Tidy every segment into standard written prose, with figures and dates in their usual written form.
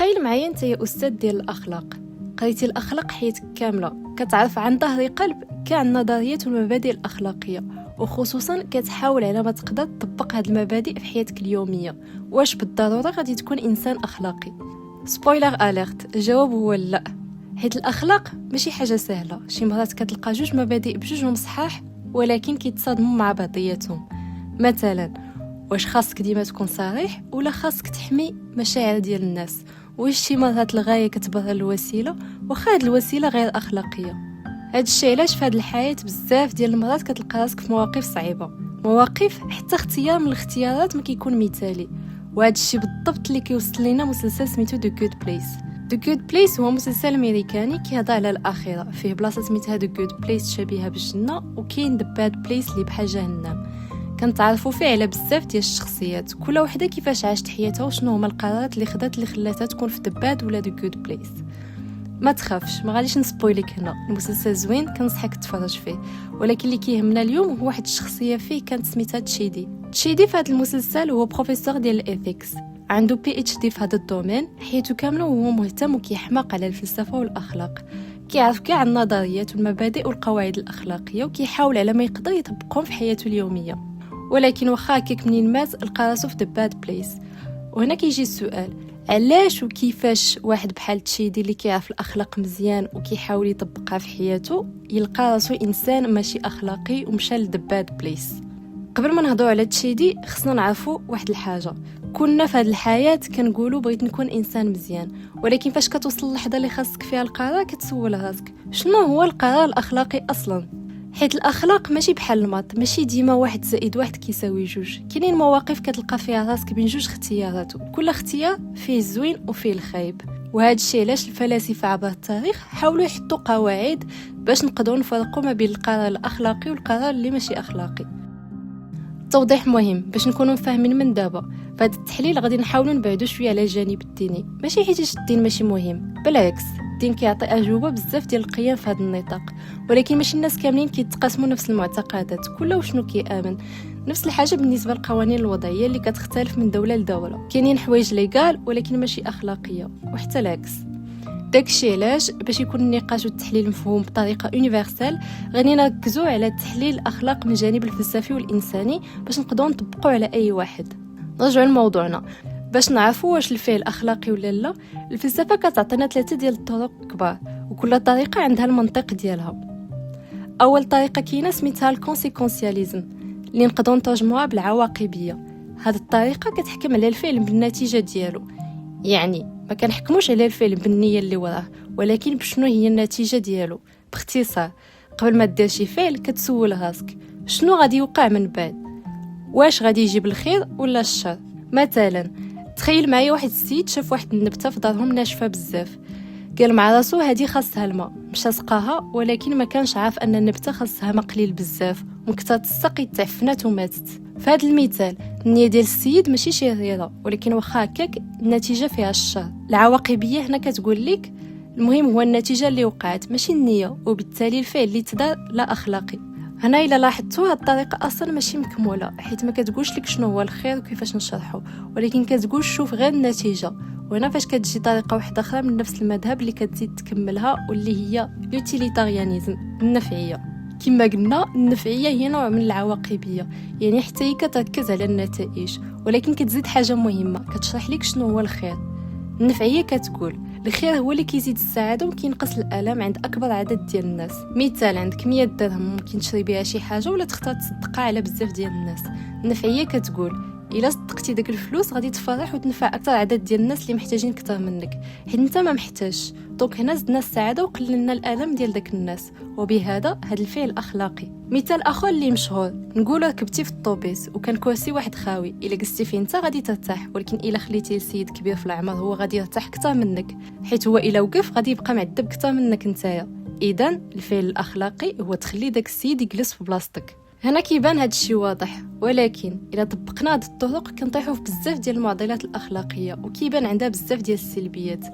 تخيل معايا انت يا استاذ ديال الاخلاق، قريتي الاخلاق حياتك كامله، كتعرف عن ظهر قلب كاع النظريات والمبادئ الاخلاقيه، وخصوصا كتحاول على ما تقدر تطبق هاد المبادئ في حياتك اليوميه. واش بالضروره غادي تكون انسان اخلاقي؟ سبويلر اليرت، الجواب هو لا، حيت الاخلاق ماشي حاجه سهله. شي مرات كتلقى جوج مبادئ بجوجهم صحاح ولكن كيتصادموا مع بعضياتهم. مثلا واش خاصك ديما تكون صريح ولا خاصك تحمي مشاعر ديال الناس؟ واش شي مرات الغايه كتبرر الوسيله واخا هاد الوسيله غير اخلاقيه؟ هاد الشيء علاش في هاد الحياه بزاف ديال المرات كتلقى راسك في مواقف صعيبه، مواقف حتى اختيار من الاختيارات ما كيكون مثالي. وهاد الشيء بالضبط اللي كيوصل لينا مسلسل سميتو The Good Place. The Good Place هو مسلسل امريكاني كيهضر على الاخره، فيه بلاصه سميتها The Good Place شبيهه بالجنه، وكاين The Bad Place اللي بحال جهنم. كنتعرفوا فيه على بزاف ديال الشخصيات، كل وحده كيفاش عاشت حياتها وشنو هما القرارات اللي خدات اللي خلاتها تكون في The Bad ولا The Good Place. ما تخافش، ما غاديش نسبويلك هنا، المسلسل زوين كنصحك تتفرج فيه. ولكن اللي كيهمنا اليوم هو واحد الشخصيه فيه كانت سميتها تشيدي. تشيدي في هذا المسلسل هو بروفيسور ديال الايثيكس، عنده PhD في هذا الدومين، حياته كامله وهو مهتم وكيحماق على الفلسفه والاخلاق، كيعرف كاع النظريات والمبادئ والقواعد الاخلاقيه وكيحاول على ما يقدر يطبقهم في حياته اليوميه. ولكن واخا هكاك منين مات لقى راسو في The Bad Place. وهنا كيجي السؤال، علاش وكيفاش واحد بحال تشيدي اللي كيعرف الاخلاق مزيان وكيحاول يطبقها في حياته يلقى راسو انسان ماشي اخلاقي ومشى ل The Bad Place؟ قبل ما نهضروا على تشيدي خصنا نعرفوا واحد الحاجه، كنا في هذه الحياه كنقولوا بغيت نكون انسان مزيان، ولكن فاش كتوصل اللحظه اللي خاصك فيها القرار كتسول راسك شنو هو القرار الاخلاقي اصلا؟ حيت الاخلاق ماشي بحال الماط، ماشي ديما 1+1 كيساوي 2. كاينين مواقف كتلقى فيها راسك بين جوج اختيارات، كل اختيار فيه الزوين وفيه الخايب. وهذا الشيء علاش الفلاسفه عبر التاريخ حاولوا يحطوا قواعد باش نقدروا نفرقوا ما بين القرار الاخلاقي والقرار اللي ماشي اخلاقي. توضيح مهم باش نكونوا فاهمين من دابا، فهاد التحليل غادي نحاولوا نبعدوا شويه على الجانب الديني، ماشي حيت الدين ماشي مهم، بالعكس الدين كيعطي اجوبه بزاف ديال القيم في هذا النطاق، ولكن ماشي الناس كاملين كيتقاسموا نفس المعتقدات، كل وشنو كيامن. نفس الحاجه بالنسبه للقوانين الوضعيه اللي كتختلف من دوله لدوله، كاينين حوايج ليغال ولكن ماشي اخلاقيه، وحتى العكس. داكشي علاش باش يكون النقاش والتحليل مفهوم بطريقه يونيفرسال غادي نركزوا على تحليل الاخلاق من الجانب الفلسفي والانساني باش نقدروا نطبقوا على اي واحد. نرجعوا لموضوعنا باش نعرفوا واش الفعل اخلاقي ولا لا. الفلسفه كتعطينا 3 ديال الطرق كبار، وكل طريقه عندها المنطق ديالها. اول طريقه كاينه سميتها الكونسيكونسياليزم اللي نقدروا نترجموها بالعواقبيه. هذه الطريقه كتحكم على الفعل بالنتيجه ديالو، يعني ما كنحكموش على الفعل بالنيه اللي وراه، ولكن بشنو هي النتيجه ديالو. باختصار، قبل ما دير شي فعل كتسول راسك شنو غادي يوقع من بعد، واش غادي يجيب الخير ولا الشر. مثلا تخيل معايا واحد السيد شاف واحد النبته في دارهم ناشفه بزاف، قال مع راسو هادي خاصها الماء، مشى سقاها، ولكن ما كانش عارف ان النبته خاصها ماء قليل بزاف، ومكثرت السقي تعفنات وماتت. في هذا المثال النيه ديال السيد ماشي شريره، ولكن واخا هكاك النتيجه فيها الشر. العواقبيه هنا كتقول لك المهم هو النتيجه اللي وقعت ماشي النيه، وبالتالي الفعل اللي تدار لا اخلاقي. هنا الا لاحظتوا هاد الطريقه اصلا ماشي مكموله، حيت ما كتقولش لك شنو هو الخير وكيفاش نشرحه، ولكن كتقول شوف غير النتيجه. وهنا فاش كتجي طريقه واحده اخرى من نفس المذهب اللي كتزيد تكملها، واللي هي يوتيليتاريانيزم، النفعيه. كما قلنا النفعيه هي نوع من العواقبيه، يعني حتى هي كتركز على النتائج، ولكن كتزيد حاجه مهمه، كتشرح لك شنو هو الخير. النفعيه كتقول الخير هو اللي كيزيد السعاده وكينقص الالم عند اكبر عدد ديال الناس. مثال عندك 100 درهم ممكن تشري بها شي حاجه ولا تختار تصدقها على بزاف ديال الناس. النفعيه كتقول الا صدقتي داك الفلوس غادي تفرح وتنفع اكثر عدد ديال الناس اللي محتاجين اكثر منك، حيت انت ما محتاجش. دونك هنا زدنا السعاده وقللنا الالم ديال داك الناس، وبهذا هذا الفعل اخلاقي. مثال اخر اللي مشهور، نقول ركبتي في الطوبيس وكان كرسي واحد خاوي، الا جلستي فيه انت غادي ترتاح، ولكن الا خليتي لسيد كبير في العمر هو غادي يرتاح اكثر منك، حيت هو الا وقف غادي يبقى معذب اكثر منك نتايا. اذا الفعل الاخلاقي هو تخلي داك السيد يجلس في بلاصتك. هنا كيبان هذا الشيء واضح، ولكن الا طبقنا هذه الطرق كنطيحوا في بزاف ديال المعضلات الاخلاقيه، وكيبان عندها بزاف ديال السلبيات.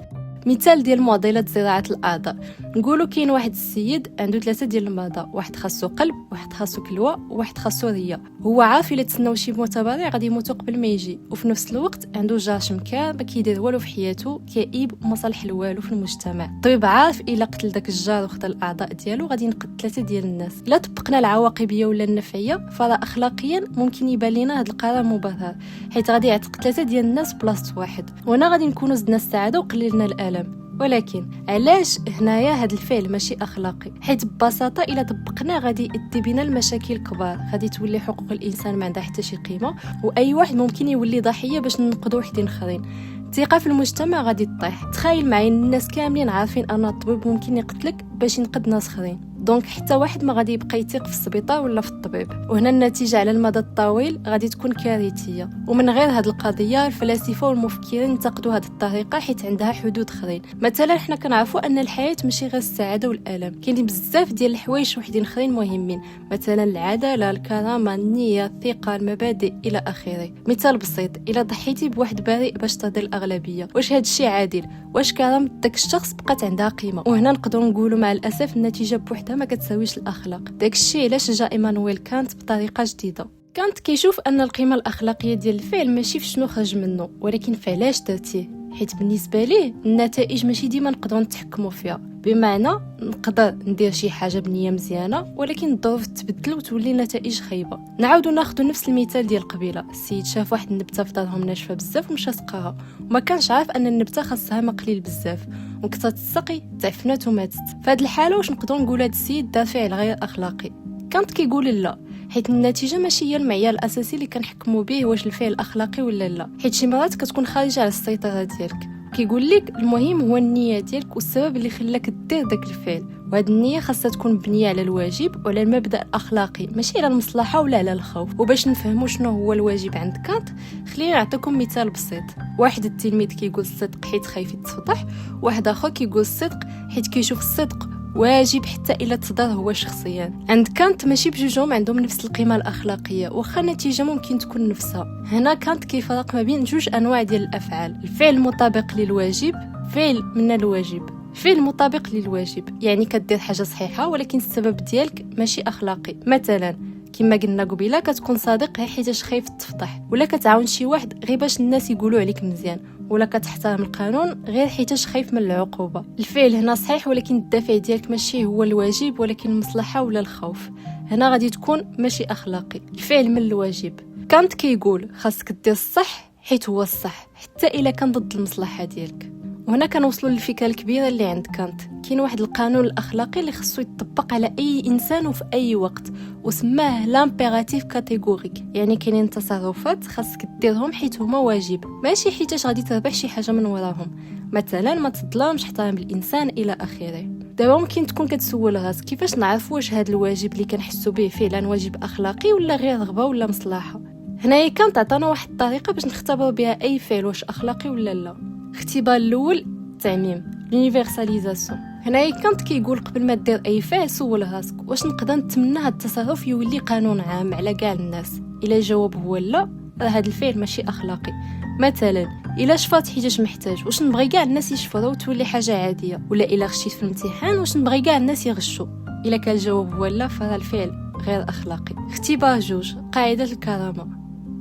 مثال ديال معضله زراعه الاعضاء، نقولوا كاين واحد السيد عنده 3 ديال المرضى، واحد خاصو قلب، واحد خاصو كلوه، وواحد خاصو ريه. هو عارف الا تسناو شي متبرع غادي يموتوا قبل ما يجي، وفي نفس الوقت عنده جار شمكار ما كيدير والو في حياته، كئيب وما صالح لوالو في المجتمع. الطبيب عارف الا قتل داك الجار وخذ الاعضاء ديالو غادي ينقذ 3 ديال الناس. الا طبقنا العواقبيه ولا النفعيه فراه اخلاقيا ممكن يبان لنا هذا القرار مبرر، حيت غادي يعتق 3 ديال الناس بلاصه واحد، وهنا غادي نكونوا زدنا السعاده وقللنا الالم. ولكن علاش هنايا هذا الفعل ماشي اخلاقي؟ حيت ببساطه الا طبقناه غادي يؤدي بنا لمشاكل كبار، غادي تولي حقوق الانسان ما عندها حتى شي قيمه، واي واحد ممكن يولي ضحيه باش ننقذوا وحدين اخرين. الثقه في المجتمع غادي تطيح. تخيل معايا الناس كاملين عارفين ان الطبيب ممكن يقتلك باش ينقذ ناس اخرين، دونك حتى واحد ما غادي يبقى يثيق في السبيطار ولا في الطبيب، وهنا النتيجه على المدى الطويل غادي تكون كارثيه. ومن غير هذه القضيه الفلاسفه والمفكرين انتقدوا هذه الطريقه حيت عندها حدود اخرين. مثلا حنا كنعرفوا ان الحياه ماشي غير السعاده والالم، كاينين بزاف ديال الحوايج وحدين اخرين مهمين، مثلا العداله، الكرامه، النيه، الثقه، المبادئ الى اخره. مثال بسيط، الا ضحيتي بواحد بريء باش ترضي الاغلبيه، واش هذا الشيء عادل؟ واش كرامه داك الشخص بقات عندها قيمه؟ وهنا نقدروا نقولوا مع الاسف النتيجه بوحدها ما كتساويش الاخلاق. داك الشيء علاش جا ايمانويل كانت بطريقه جديده. كانت كيشوف ان القيمه الاخلاقيه ديال الفعل ماشي في شنو خرج منه، ولكن في علاش درتيه، حيت بالنسبه ليه النتائج ماشي ديما نقدروا نتحكموا فيها. بمعنى نقدر ندير شي حاجه بنيه مزيانه ولكن الظروف تبدل وتولي النتائج خايبه. نعاودوا ناخذ نفس المثال ديال قبيله، السيد شاف واحد النبته في دارهم ناشفه بزاف ومشى سقاها، وما كانش عارف ان النبته خاصها ما قليل بزاف، وكثرت السقي تعفنات وماتت. في هذه الحاله واش نقدروا نقول هذا السيد دار فعل غير اخلاقي؟ كانت كيقول لا، حيت النتيجه ماشي هي المعيار الاساسي اللي كنحكموا به واش الفعل اخلاقي ولا لا، حيت شي مرات كتكون خارجه على السيطره ديالك. كيقول لك المهم هو النيه ديالك والسبب اللي خلاك دير داك الفعل، وهاد النيه خاصها تكون مبنيه على الواجب وعلى المبدا الاخلاقي، ماشي على المصلحه ولا على الخوف. وباش نفهموا شنو هو الواجب عند كانت خليني نعطيكم مثال بسيط. واحد التلميذ كيقول الصدق حيت خايف يتفضح، واحد اخر كيقول الصدق حيت كيشوف الصدق واجب حتى الا تضر هو شخصيا. عند كانت ماشي بجوجهم عندهم نفس القيمه الاخلاقيه، واخا النتيجه ممكن تكون نفسها. هنا كانت كيفرق ما بين جوج انواع ديال الافعال: الفعل المطابق للواجب، فعل من الواجب. فعل مطابق للواجب يعني كدير حاجه صحيحه ولكن السبب ديالك ماشي اخلاقي. مثلا كما قلنا قبيله كتكون صادق حيتاش خايف تفضح، ولا كتعاون شي واحد غير باش الناس يقولوا عليك مزيان، ولا كتحترم القانون غير حيتاش خايف من العقوبه. الفعل هنا صحيح ولكن الدافع ديالك ماشي هو الواجب ولكن المصلحه ولا الخوف، هنا غادي تكون ماشي اخلاقي. الفعل من الواجب، كانت كيقول خاصك دير الصح حيت هو الصح حتى الا كان ضد المصلحه ديالك. وهنا كنوصلوا للفكره الكبيره اللي عند كانت. كاين واحد القانون الاخلاقي اللي خصو يطبق على اي انسان وفي اي وقت، وسماه لامبيراتيف كاتيغوريك، يعني كاينين تصرفات خاصك ديرهم حيت هما واجب، ماشي حيتاش غادي تربح شي حاجه من وراهم. مثلا ما تظلمش، احترام الانسان الى اخره. دابا ممكن تكون كتسول راسك كيفاش نعرف واش هذا الواجب اللي كنحسوا به فعلا واجب اخلاقي ولا غير رغبه ولا مصلحه. هنايا كانت عطانا واحد الطريقه باش نختبروا بها اي فعل واش اخلاقي ولا لا. الاختبار الاول التعميم، لونيفرساليزاسيون. هنايا كانت كيقول قبل ما دير اي فعل سول راسك واش نقدر نتمنى هذا التصرف يولي قانون عام على كاع الناس. الا الجواب هو لا، هذا الفعل ماشي اخلاقي. مثلا الا شفرت حيتاش محتاج، واش نبغي كاع الناس يشفروا وتولي حاجه عاديه؟ ولا الا غشيت في الامتحان واش نبغي كاع الناس يغشوا؟ الا كان الجواب هو لا فهذا الفعل غير اخلاقي. اختبار جوج، قاعده الكرامه.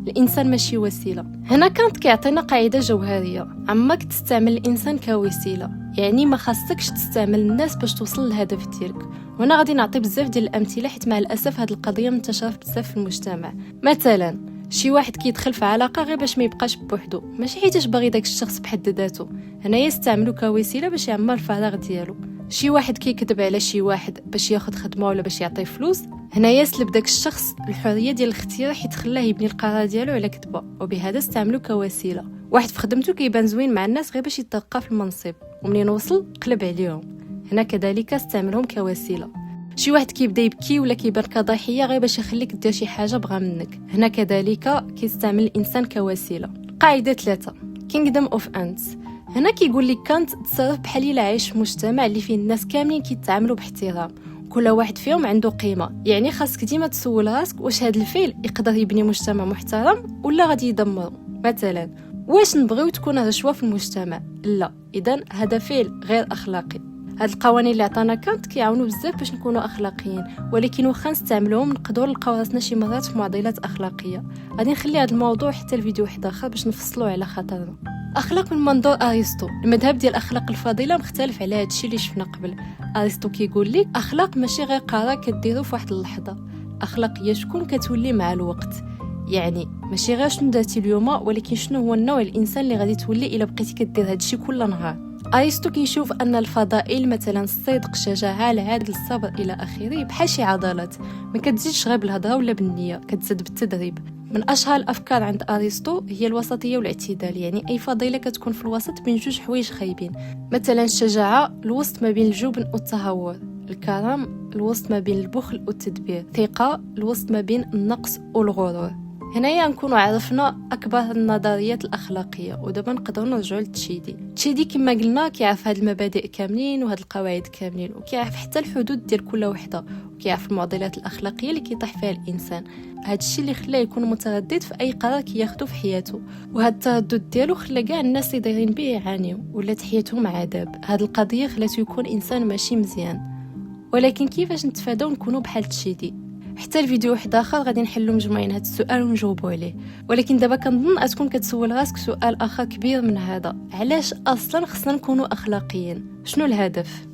الانسان ماشي وسيله. هنا كانت كيعطينا قاعده جوهريه: عمرك تستعمل الانسان كوسيله، يعني ما خاصكش تستعمل الناس باش توصل للهدف ديالك. وهنا غادي نعطي بزاف ديال الامثله حيت مع الاسف هذه القضيه منتشره بزاف في المجتمع. مثلا شي واحد كيدخل في علاقه غير باش ما يبقاش بوحدو، ماشي حيتاش باغي داك الشخص بحد ذاته، هنايا يستعملو كوسيله باش يعمر الفراغ ديالو. شي واحد كيكذب على شي واحد باش ياخذ خدمه ولا باش يعطيه فلوس، هنايا يسلب داك الشخص الحريه ديال الاختيار حيت خلاه يبني القرار ديالو على كذبه، وبهذا استعملو كوسيله. واحد في خدمته كيبان زوين مع الناس غير باش يترقى في المنصب، ومنين وصل قلب عليهم، هنا كذلك استعملهم كوسيله. شي واحد كيبدا يبكي ولا كيبان كضحيه غير باش يخليك دير شي حاجه بغا منك، هنا كذلك كيستعمل الانسان كوسيله. قاعده 3 Kingdom of Ants. هنا كيقول لك كانت تصرف بحال الا عايش في مجتمع اللي فيه الناس كاملين كيتعاملوا باحترام، كل واحد فيهم عنده قيمه، يعني خاصك ديما تسول راسك واش هذا الفعل يقدر يبني مجتمع محترم ولا غادي يدمره. مثلا واش نبغيو تكون الرشوه في المجتمع؟ لا، اذا هذا فعل غير اخلاقي. هاد القوانين اللي عطانا كانت كيعاونوا بزاف باش نكونوا اخلاقيين، ولكن واخا نستعملوهم نقدروا نلقاو راسنا شي مرات في معضلات اخلاقيه. غادي نخلي هذا الموضوع حتى الفيديو واحد اخر باش نفصلوا على خاطرنا. اخلاق من منظور ارسطو، المذهب ديال اخلاق الفضيله مختلف على هادشي اللي شفنا قبل. ارسطو كيقول لك اخلاق ماشي غير قرار كديرو في واحد اللحظه، اخلاق هي شكون كتولي مع الوقت. يعني ماشي غير شنو درتي اليوم، ولكن شنو هو النوع الانسان اللي غادي تولي الا بقيتي كدير هادشي كل نهار. ارسطو كيشوف ان الفضائل مثلا الصدق، الشجاعه، العدل، الصبر الى اخره بحال شي عضلات ما كتزيدش غير بالهضره ولا بالنيه، كتزاد بالتدريب. من اشهر الافكار عند ارسطو هي الوسطيه والاعتدال، يعني اي فضيله كتكون في الوسط بين جوج حوايج خايبين. مثلا الشجاعه الوسط ما بين الجبن والتهور، الكرم الوسط ما بين البخل والتدبير، الثقه الوسط ما بين النقص والغرور. هنايا نكونوا عرفنا اكبر النظريات الاخلاقيه، ودابا نقدروا نرجعوا لتشيدي كما قلنا كيعرف هاد المبادئ كاملين وهاد القواعد كاملين، وكيعرف حتى الحدود ديال كل وحده، وكيعرف المعضلات الاخلاقيه اللي كيطيح فيها الانسان. هاد الشيء اللي خلاه يكون متردد في اي قرار كياخذه في حياته، وهاد التردد ديالو خلى كاع الناس اللي دايرين به يعانيو ولات حياتهم عذاب. هاد القضيه خلاته يكون انسان ماشي مزيان. ولكن كيفاش نتفاداو نكونوا بحال تشيدي؟ حتى الفيديو واحد اخر غادي نحلوا مجموعين هذا السؤال ونجاوبوا عليه. ولكن دابا كنظن تكون كتسول راسك سؤال اخر كبير من هذا: علاش اصلا خصنا نكونوا اخلاقيين؟ شنو الهدف؟